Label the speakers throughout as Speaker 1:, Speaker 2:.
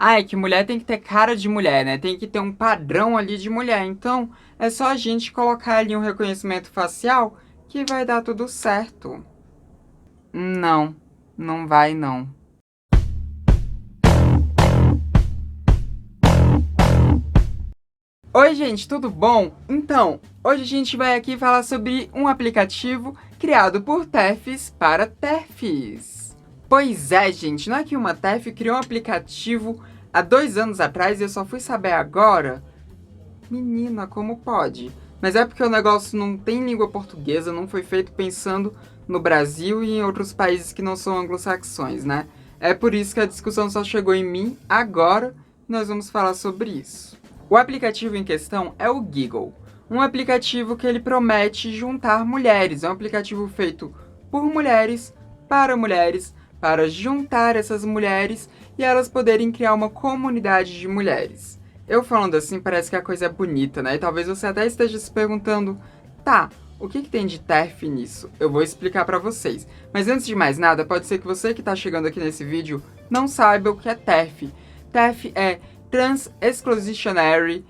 Speaker 1: Ah, é que mulher tem que ter cara de mulher, né? Tem que ter um padrão ali de mulher. Então, é só a gente colocar ali um reconhecimento facial que vai dar tudo certo. Não, não vai não. Oi, gente, tudo bom? Então, hoje a gente vai aqui falar sobre um aplicativo criado por TERFs para TERFs. Pois é, gente, não é que uma TERF criou um aplicativo há 2 anos atrás e eu só fui saber agora? Menina, como pode? Mas é porque o negócio não tem língua portuguesa, não foi feito pensando no Brasil e em outros países que não são anglo-saxões, né? É por isso que a discussão só chegou em mim agora e nós vamos falar sobre isso. O aplicativo em questão é o Giggle, um aplicativo que ele promete juntar mulheres. É um aplicativo feito por mulheres, para juntar essas mulheres e elas poderem criar uma comunidade de mulheres. Eu falando assim parece que a coisa é bonita, né? E talvez você até esteja se perguntando, tá, o que tem de TERF nisso? Eu vou explicar pra vocês. Mas antes de mais nada, pode ser que você que tá chegando aqui nesse vídeo não saiba o que é TERF. TERF é Trans Exclusionary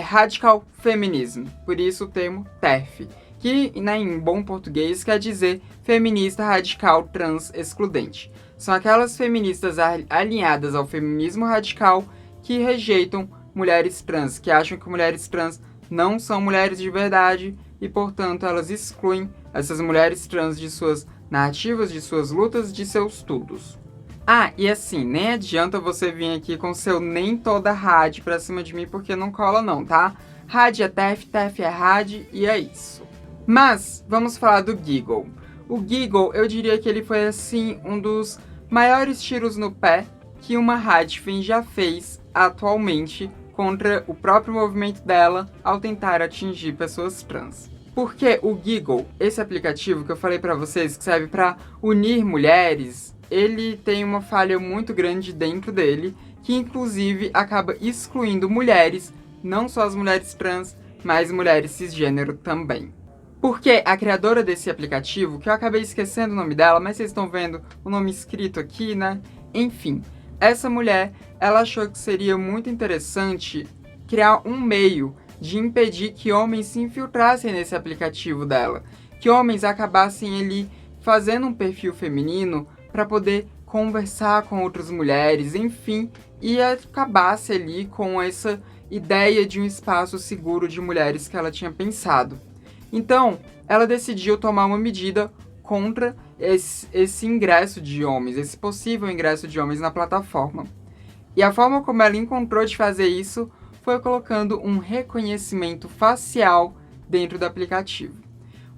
Speaker 1: Radical Feminism, por isso o termo TERF, que né, em bom português quer dizer feminista radical trans excludente. São aquelas feministas alinhadas ao feminismo radical que rejeitam mulheres trans, que acham que mulheres trans não são mulheres de verdade e, portanto, elas excluem essas mulheres trans de suas narrativas, de suas lutas, de seus tudos. Ah, e assim, nem adianta você vir aqui com seu nem toda RAD pra cima de mim, porque não cola não, tá? RAD é TERF, TERF é RAD, e é isso. Mas, vamos falar do Giggle. O Giggle, eu diria que ele foi, assim, um dos maiores tiros no pé que uma Radfem já fez atualmente contra o próprio movimento dela ao tentar atingir pessoas trans. Porque o Giggle, esse aplicativo que eu falei pra vocês, que serve pra unir mulheres, ele tem uma falha muito grande dentro dele, que inclusive acaba excluindo mulheres, não só as mulheres trans, mas mulheres cisgênero também. Porque a criadora desse aplicativo, que eu acabei esquecendo o nome dela, mas vocês estão vendo o nome escrito aqui, né? Enfim, essa mulher, ela achou que seria muito interessante criar um meio de impedir que homens se infiltrassem nesse aplicativo dela. Que homens acabassem ali fazendo um perfil feminino para poder conversar com outras mulheres, enfim, e acabasse ali com essa ideia de um espaço seguro de mulheres que ela tinha pensado. Então, ela decidiu tomar uma medida contra esse ingresso de homens, esse possível ingresso de homens na plataforma. E a forma como ela encontrou de fazer isso foi colocando um reconhecimento facial dentro do aplicativo.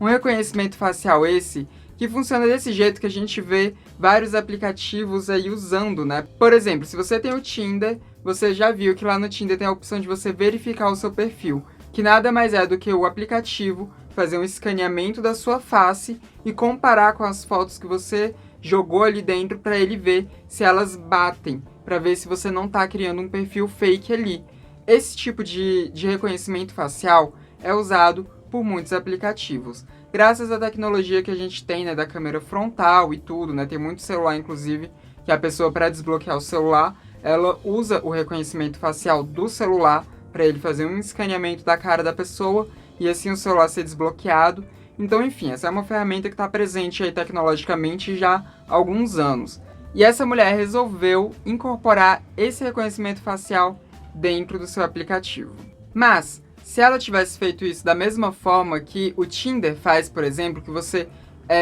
Speaker 1: Um reconhecimento facial esse que funciona desse jeito que a gente vê vários aplicativos aí usando, né? Por exemplo, se você tem o Tinder, você já viu que lá no Tinder tem a opção de você verificar o seu perfil, que nada mais é do que o aplicativo fazer um escaneamento da sua face e comparar com as fotos que você jogou ali dentro para ele ver se elas batem, para ver se você não está criando um perfil fake ali. Esse tipo de reconhecimento facial é usado por muitos aplicativos. Graças à tecnologia que a gente tem, né, da câmera frontal e tudo, né, tem muito celular, inclusive, que a pessoa, para desbloquear o celular, ela usa o reconhecimento facial do celular para ele fazer um escaneamento da cara da pessoa e assim o celular ser desbloqueado. Então, enfim, essa é uma ferramenta que está presente aí tecnologicamente já há alguns anos. E essa mulher resolveu incorporar esse reconhecimento facial dentro do seu aplicativo. Mas, se ela tivesse feito isso da mesma forma que o Tinder faz, por exemplo, que você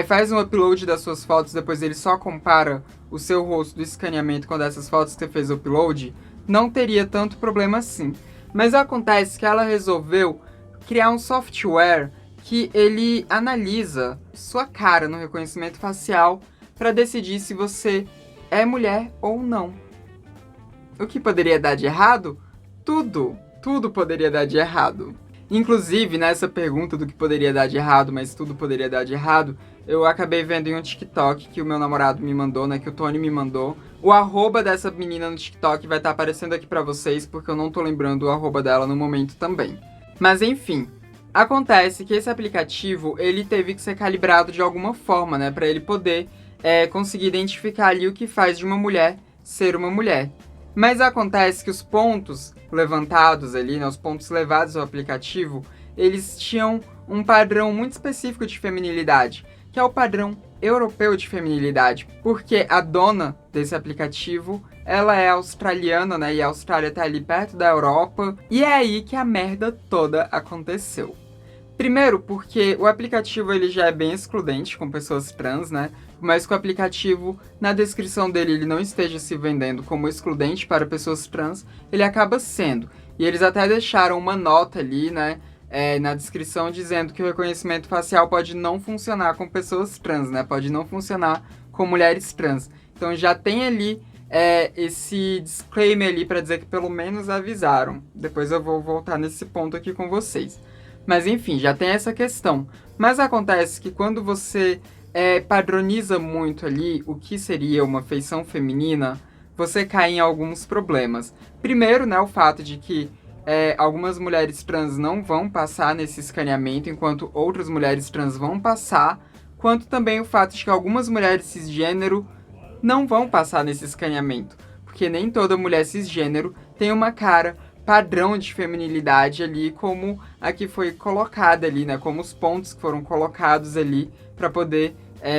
Speaker 1: faz um upload das suas fotos, depois ele só compara o seu rosto do escaneamento com dessas fotos que você fez o upload, não teria tanto problema assim. Mas acontece que ela resolveu criar um software que ele analisa sua cara no reconhecimento facial para decidir se você é mulher ou não. O que poderia dar de errado? Tudo poderia dar de errado. Inclusive, nessa pergunta do que poderia dar de errado, mas tudo poderia dar de errado, eu acabei vendo em um TikTok que o meu namorado me mandou, né, que o Tony me mandou. O arroba dessa menina no TikTok vai estar aparecendo aqui pra vocês, porque eu não tô lembrando o arroba dela no momento também. Mas enfim, acontece que esse aplicativo, ele teve que ser calibrado de alguma forma, né, pra ele poder conseguir identificar ali o que faz de uma mulher ser uma mulher. Mas acontece que os pontos levantados ali, né, os pontos levados ao aplicativo, eles tinham um padrão muito específico de feminilidade, que é o padrão europeu de feminilidade, porque a dona desse aplicativo, ela é australiana, né, e a Austrália tá ali perto da Europa, e é aí que a merda toda aconteceu. Primeiro, porque o aplicativo ele já é bem excludente com pessoas trans, né? Mas que o aplicativo, na descrição dele, ele não esteja se vendendo como excludente para pessoas trans, ele acaba sendo. E eles até deixaram uma nota ali, né? Na descrição dizendo que o reconhecimento facial pode não funcionar com pessoas trans, né? Pode não funcionar com mulheres trans. Então já tem ali esse disclaimer ali para dizer que pelo menos avisaram. Depois eu vou voltar nesse ponto aqui com vocês. Mas enfim, já tem essa questão. Mas acontece que quando você padroniza muito ali o que seria uma feição feminina, você cai em alguns problemas. Primeiro, né, o fato de que algumas mulheres trans não vão passar nesse escaneamento, enquanto outras mulheres trans vão passar, quanto também o fato de que algumas mulheres cisgênero não vão passar nesse escaneamento, porque nem toda mulher cisgênero tem uma cara padrão de feminilidade ali, como a que foi colocada ali, né? Como os pontos que foram colocados ali para poder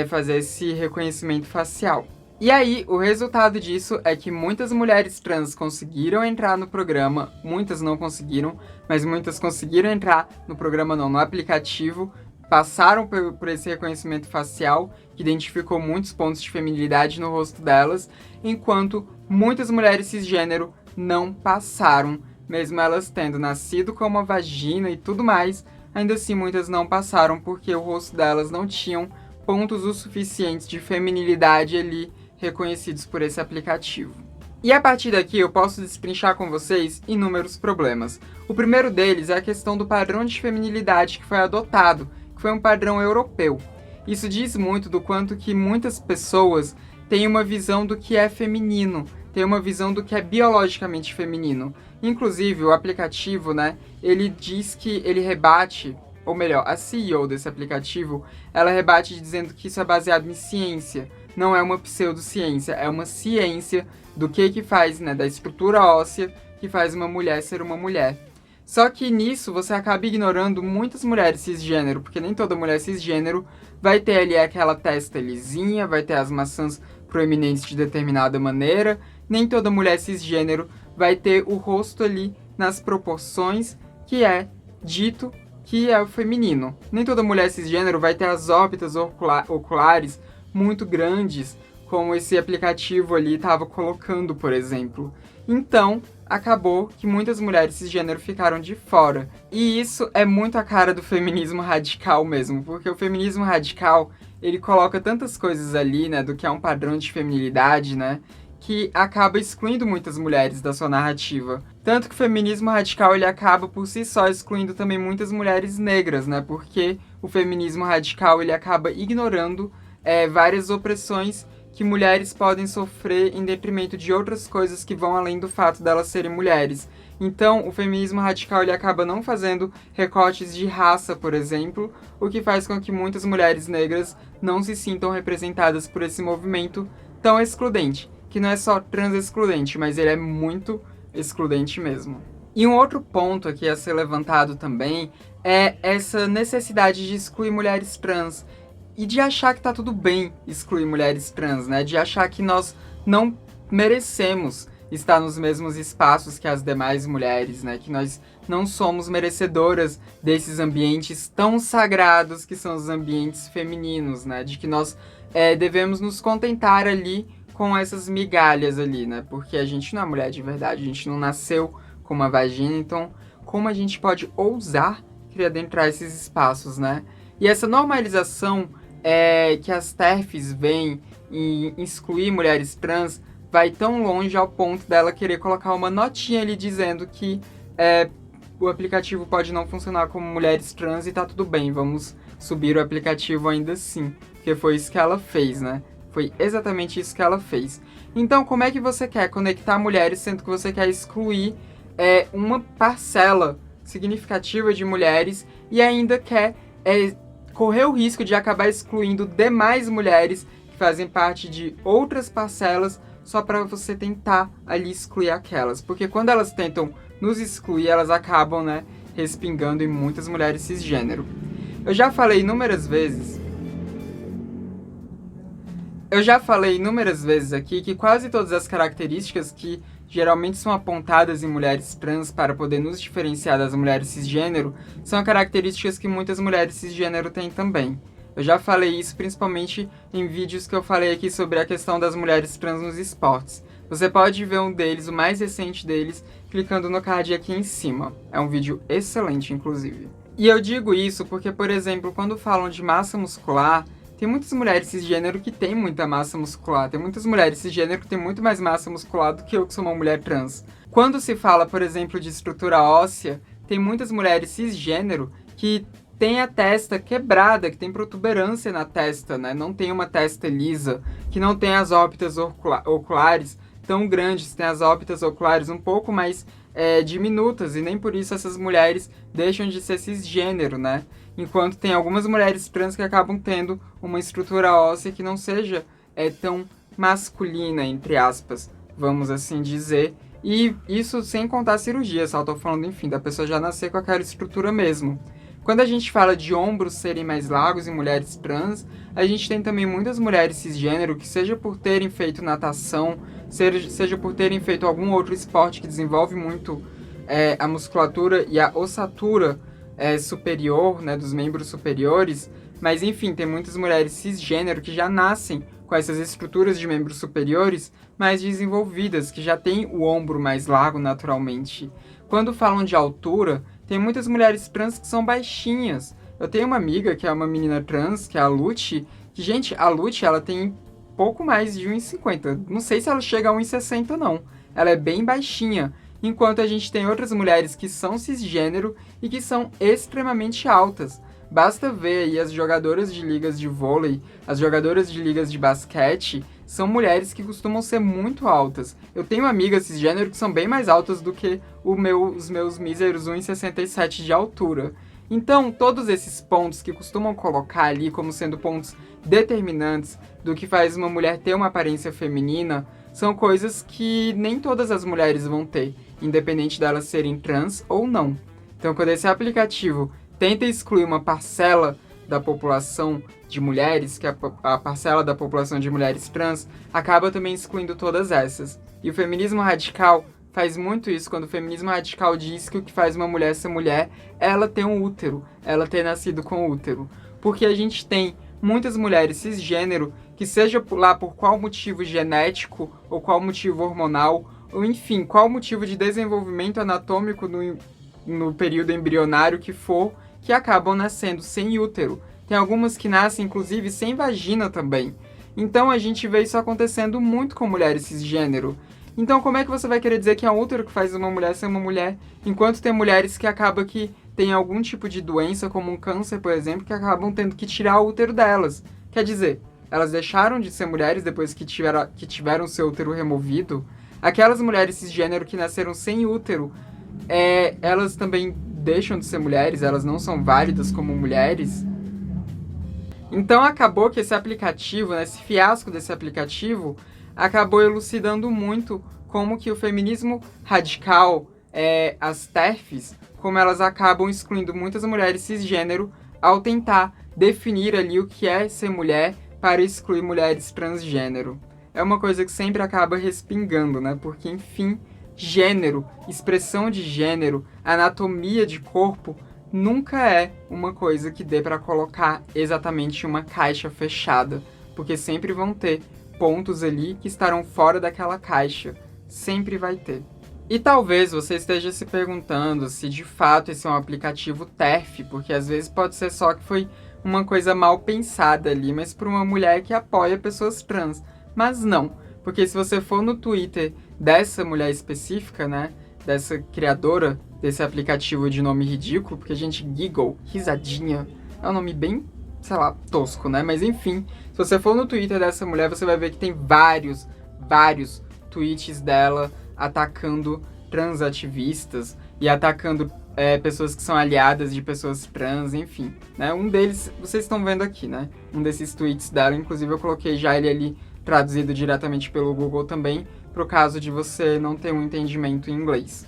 Speaker 1: fazer esse reconhecimento facial. E aí, o resultado disso é que muitas mulheres trans conseguiram entrar no programa, muitas não conseguiram, mas muitas conseguiram entrar no programa não, no aplicativo, passaram por esse reconhecimento facial, que identificou muitos pontos de feminilidade no rosto delas, enquanto muitas mulheres cisgênero não passaram, mesmo elas tendo nascido com uma vagina e tudo mais, ainda assim muitas não passaram porque o rosto delas não tinham pontos o suficientes de feminilidade ali reconhecidos por esse aplicativo. E a partir daqui eu posso destrinchar com vocês inúmeros problemas. O primeiro deles é a questão do padrão de feminilidade que foi adotado, que foi um padrão europeu. Isso diz muito do quanto que muitas pessoas têm uma visão do que é feminino, tem uma visão do que é biologicamente feminino. Inclusive, o aplicativo, né, ele diz que ele rebate, ou melhor, a CEO desse aplicativo, ela rebate dizendo que isso é baseado em ciência. Não é uma pseudociência, é uma ciência do que faz, né, da estrutura óssea que faz uma mulher ser uma mulher. Só que nisso você acaba ignorando muitas mulheres cisgênero, porque nem toda mulher cisgênero vai ter ali aquela testa lisinha, vai ter as maçãs proeminentes de determinada maneira, nem toda mulher cisgênero vai ter o rosto ali nas proporções que é dito que é o feminino. Nem toda mulher cisgênero vai ter as órbitas oculares muito grandes, como esse aplicativo ali estava colocando, por exemplo. Então, acabou que muitas mulheres cisgênero ficaram de fora. E isso é muito a cara do feminismo radical mesmo, porque o feminismo radical, ele coloca tantas coisas ali, né, do que é um padrão de feminilidade, né, que acaba excluindo muitas mulheres da sua narrativa. Tanto que o feminismo radical, ele acaba por si só excluindo também muitas mulheres negras, né, porque o feminismo radical, ele acaba ignorando várias opressões que mulheres podem sofrer em detrimento de outras coisas que vão além do fato delas serem mulheres. Então, o feminismo radical ele acaba não fazendo recortes de raça, por exemplo, o que faz com que muitas mulheres negras não se sintam representadas por esse movimento tão excludente, que não é só trans excludente, mas ele é muito excludente mesmo. E um outro ponto aqui a ser levantado também é essa necessidade de excluir mulheres trans, e de achar que tá tudo bem excluir mulheres trans, né? De achar que nós não merecemos estar nos mesmos espaços que as demais mulheres, né? Que nós não somos merecedoras desses ambientes tão sagrados que são os ambientes femininos, né? De que nós devemos nos contentar ali com essas migalhas ali, né? Porque a gente não é mulher de verdade, a gente não nasceu com uma vagina, então como a gente pode ousar querer adentrar esses espaços, né? E essa normalização que as TERFs vêm em excluir mulheres trans vai tão longe ao ponto dela querer colocar uma notinha ali dizendo que o aplicativo pode não funcionar como mulheres trans e tá tudo bem, vamos subir o aplicativo ainda assim, porque foi isso que ela fez, né? Foi exatamente isso que ela fez. Então, como é que você quer conectar mulheres sendo que você quer excluir uma parcela significativa de mulheres e ainda quer correr o risco de acabar excluindo demais mulheres que fazem parte de outras parcelas só para você tentar ali excluir aquelas. Porque quando elas tentam nos excluir, elas acabam, né, respingando em muitas mulheres cisgênero. Eu já falei inúmeras vezes aqui que quase todas as características que geralmente são apontadas em mulheres trans para poder nos diferenciar das mulheres cisgênero são características que muitas mulheres cisgênero têm também. Eu já falei isso principalmente em vídeos que eu falei aqui sobre a questão das mulheres trans nos esportes. Você pode ver um deles, o mais recente deles, clicando no card aqui em cima. É um vídeo excelente, inclusive. E eu digo isso porque, por exemplo, quando falam de massa muscular, tem muitas mulheres cisgênero que têm muita massa muscular. Tem muitas mulheres cisgênero que têm muito mais massa muscular do que eu, que sou uma mulher trans. Quando se fala, por exemplo, de estrutura óssea, tem muitas mulheres cisgênero que têm a testa quebrada, que tem protuberância na testa, né? Não tem uma testa lisa, que não tem as órbitas oculares tão grandes, tem as órbitas oculares um pouco mais diminutas, e nem por isso essas mulheres deixam de ser cisgênero, né? Enquanto tem algumas mulheres trans que acabam tendo uma estrutura óssea que não seja tão masculina, entre aspas, vamos assim dizer. E isso sem contar a cirurgia, só tô falando, enfim, da pessoa já nascer com aquela estrutura mesmo. Quando a gente fala de ombros serem mais largos em mulheres trans, a gente tem também muitas mulheres cisgênero que, seja por terem feito natação, seja por terem feito algum outro esporte que desenvolve muito a musculatura e a ossatura superior, né, dos membros superiores, mas enfim, tem muitas mulheres cisgênero que já nascem com essas estruturas de membros superiores mais desenvolvidas, que já têm o ombro mais largo naturalmente. Quando falam de altura, tem muitas mulheres trans que são baixinhas. Eu tenho uma amiga que é uma menina trans, que é a Lute, que, gente, a Lute, ela tem pouco mais de 1,50. Não sei se ela chega a 1,60 não. Ela é bem baixinha. Enquanto a gente tem outras mulheres que são cisgênero e que são extremamente altas. Basta ver aí as jogadoras de ligas de vôlei, as jogadoras de ligas de basquete, são mulheres que costumam ser muito altas. Eu tenho amigas cisgênero que são bem mais altas do que os meus míseros 1,67 de altura. Então, todos esses pontos que costumam colocar ali como sendo pontos determinantes do que faz uma mulher ter uma aparência feminina, são coisas que nem todas as mulheres vão ter, independente delas serem trans ou não. Então, quando esse aplicativo tenta excluir uma parcela da população de mulheres, que é a parcela da população de mulheres trans, acaba também excluindo todas essas. E o feminismo radical faz muito isso, quando o feminismo radical diz que o que faz uma mulher ser mulher é ela ter um útero, ela ter nascido com útero. Porque a gente tem muitas mulheres cisgênero que, seja lá por qual motivo genético, ou qual motivo hormonal, ou enfim, qual motivo de desenvolvimento anatômico no período embrionário que for, que acabam nascendo sem útero. Tem algumas que nascem, inclusive, sem vagina também. Então a gente vê isso acontecendo muito com mulheres cisgênero. Então como é que você vai querer dizer que é o útero que faz uma mulher ser uma mulher, enquanto tem mulheres que acabam que têm algum tipo de doença, como um câncer, por exemplo, que acabam tendo que tirar o útero delas? Quer dizer, elas deixaram de ser mulheres depois que tiveram seu útero removido. Aquelas mulheres cisgênero que nasceram sem útero, elas também deixam de ser mulheres, elas não são válidas como mulheres. Então acabou que esse aplicativo, né, esse fiasco desse aplicativo, acabou elucidando muito como que o feminismo radical, as TERFs, como elas acabam excluindo muitas mulheres cisgênero ao tentar definir ali o que é ser mulher para excluir mulheres transgênero. É uma coisa que sempre acaba respingando, né? Porque, enfim, gênero, expressão de gênero, anatomia de corpo, nunca é uma coisa que dê para colocar exatamente uma caixa fechada, porque sempre vão ter pontos ali que estarão fora daquela caixa. Sempre vai ter. E talvez você esteja se perguntando se de fato esse é um aplicativo TERF, porque às vezes pode ser só que foi uma coisa mal pensada ali, mas por uma mulher que apoia pessoas trans. Mas não, porque se você for no Twitter dessa mulher específica, né, dessa criadora desse aplicativo de nome ridículo, porque a gente giggle, risadinha, é um nome bem, sei lá, tosco, né, mas enfim, se você for no Twitter dessa mulher, você vai ver que tem vários tweets dela atacando transativistas e atacando pessoas que são aliadas de pessoas trans, enfim, né, um deles, vocês estão vendo aqui, né, um desses tweets dela, inclusive eu coloquei já ele ali traduzido diretamente pelo Google também, pro caso de você não ter um entendimento em inglês.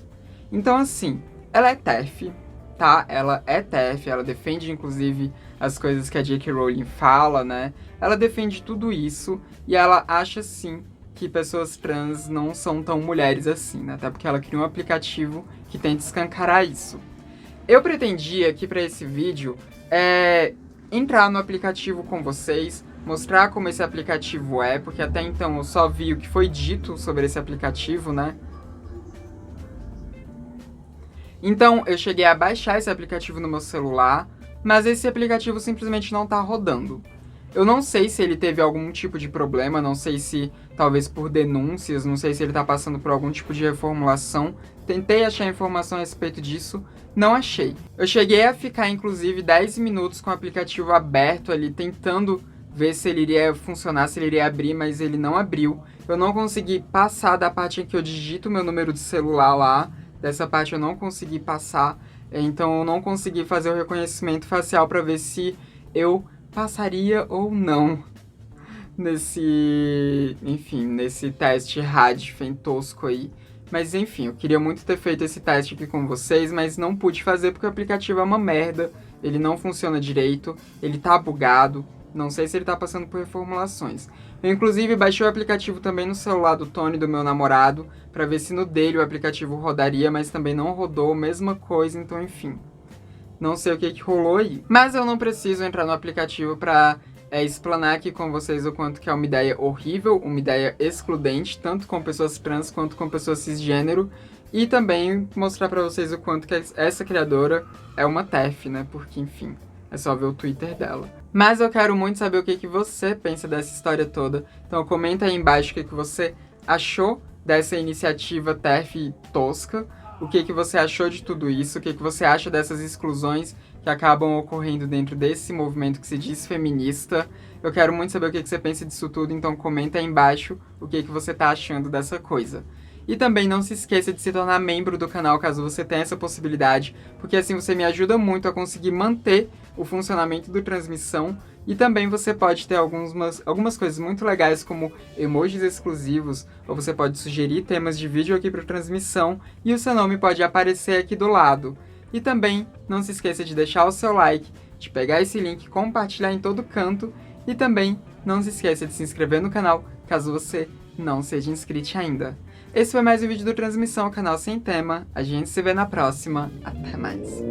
Speaker 1: Então, assim, ela é TERF, tá? Ela é TERF, ela defende, inclusive, as coisas que a J.K. Rowling fala, né? Ela defende tudo isso e ela acha, sim, que pessoas trans não são tão mulheres assim, né? Até porque ela criou um aplicativo que tenta escancarar isso. Eu pretendia aqui para esse vídeo entrar no aplicativo com vocês, mostrar como esse aplicativo é, porque até então eu só vi o que foi dito sobre esse aplicativo, né? Então eu cheguei a baixar esse aplicativo no meu celular, mas esse aplicativo simplesmente não tá rodando. Eu não sei se ele teve algum tipo de problema, não sei se talvez por denúncias, não sei se ele tá passando por algum tipo de reformulação. Tentei achar informação a respeito disso, não achei. Eu cheguei a ficar inclusive 10 minutos com o aplicativo aberto ali, tentando ver se ele iria funcionar, se ele iria abrir, mas ele não abriu. Eu não consegui passar da parte em que eu digito meu número de celular lá, dessa parte eu não consegui passar, então eu não consegui fazer o reconhecimento facial para ver se eu passaria ou não nesse teste Radfen tosco aí. Mas enfim, eu queria muito ter feito esse teste aqui com vocês, mas não pude fazer porque o aplicativo é uma merda, ele não funciona direito, ele tá bugado, não sei se ele tá passando por reformulações. Eu inclusive baixei o aplicativo também no celular do Tony, do meu namorado, pra ver se no dele o aplicativo rodaria, mas também não rodou, mesma coisa, então enfim. Não sei o que rolou aí. Mas eu não preciso entrar no aplicativo pra explanar aqui com vocês o quanto que é uma ideia horrível, uma ideia excludente, tanto com pessoas trans quanto com pessoas cisgênero. E também mostrar pra vocês o quanto que essa criadora é uma TERF, né? Porque, enfim, é só ver o Twitter dela. Mas eu quero muito saber o que você pensa dessa história toda. Então comenta aí embaixo o que você achou dessa iniciativa TERF tosca. O que você achou de tudo isso? O que você acha dessas exclusões que acabam ocorrendo dentro desse movimento que se diz feminista? Eu quero muito saber o que você pensa disso tudo, então comenta aí embaixo o que você tá achando dessa coisa. E também não se esqueça de se tornar membro do canal caso você tenha essa possibilidade, porque assim você me ajuda muito a conseguir manter o funcionamento do Transmissão. E também você pode ter algumas coisas muito legais, como emojis exclusivos, ou você pode sugerir temas de vídeo aqui para Transmissão, e o seu nome pode aparecer aqui do lado. E também não se esqueça de deixar o seu like, de pegar esse link e compartilhar em todo canto, e também não se esqueça de se inscrever no canal, caso você não seja inscrito ainda. Esse foi mais um vídeo do Transmissão, canal sem tema. A gente se vê na próxima. Até mais.